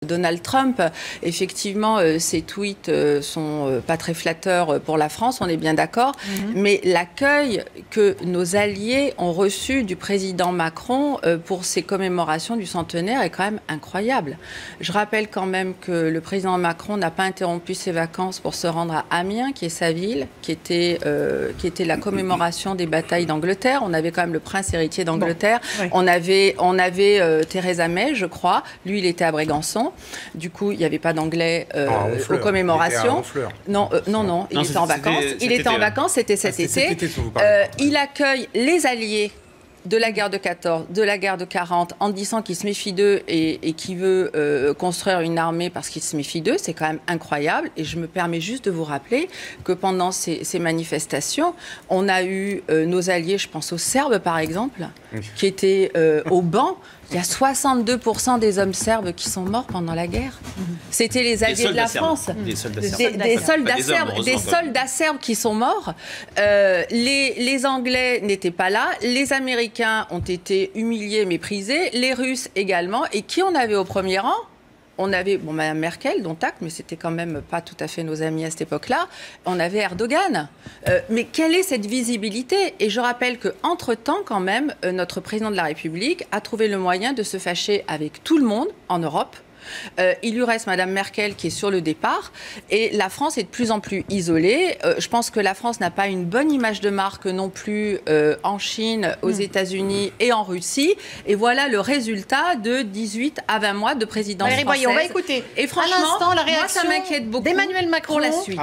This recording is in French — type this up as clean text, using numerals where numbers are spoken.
Donald Trump, effectivement, ses tweets sont pas très flatteurs pour la France, on est bien d'accord, mais l'accueil que nos alliés ont reçu du président Macron pour ces commémorations du centenaire est quand même incroyable. Je rappelle quand même que le président Macron n'a pas interrompu ses vacances pour se rendre à Amiens, qui est sa ville, qui était la commémoration des batailles d'Angleterre. On avait quand même le prince héritier d'Angleterre, on avait Theresa May, je crois, lui il était à Brégançon. Du coup, il n'y avait pas d'anglais aux commémorations. Non, il était en vacances. Il était en vacances, c'était cet été. Il accueille les alliés de la guerre de 14, de la guerre de 40, en disant qu'il se méfie d'eux et qu'il veut construire une armée parce qu'il se méfie d'eux. C'est quand même incroyable. Et je me permets juste de vous rappeler que pendant ces manifestations, on a eu nos alliés, je pense aux Serbes par exemple, qui étaient au banc. Il y a 62% des hommes serbes qui sont morts pendant la guerre. C'était les alliés de la France. Des soldats serbes qui sont morts. Les Anglais n'étaient pas là. Les Américains ont été humiliés, méprisés. Les Russes également. Et qui on avait au premier rang ? On avait, Mme Merkel, dont acte, mais c'était quand même pas tout à fait nos amis à cette époque-là. On avait Erdogan. Mais quelle est cette visibilité ? Et je rappelle qu'entre-temps, quand même, notre président de la République a trouvé le moyen de se fâcher avec tout le monde en Europe. Il lui reste Mme Merkel qui est sur le départ et la France est de plus en plus isolée. Je pense que la France n'a pas une bonne image de marque non plus en Chine, aux États-Unis et en Russie. Et voilà le résultat de 18 à 20 mois de présidence française. On va écouter et franchement, la réaction moi, ça m'inquiète beaucoup d'Emmanuel Macron pour la suite.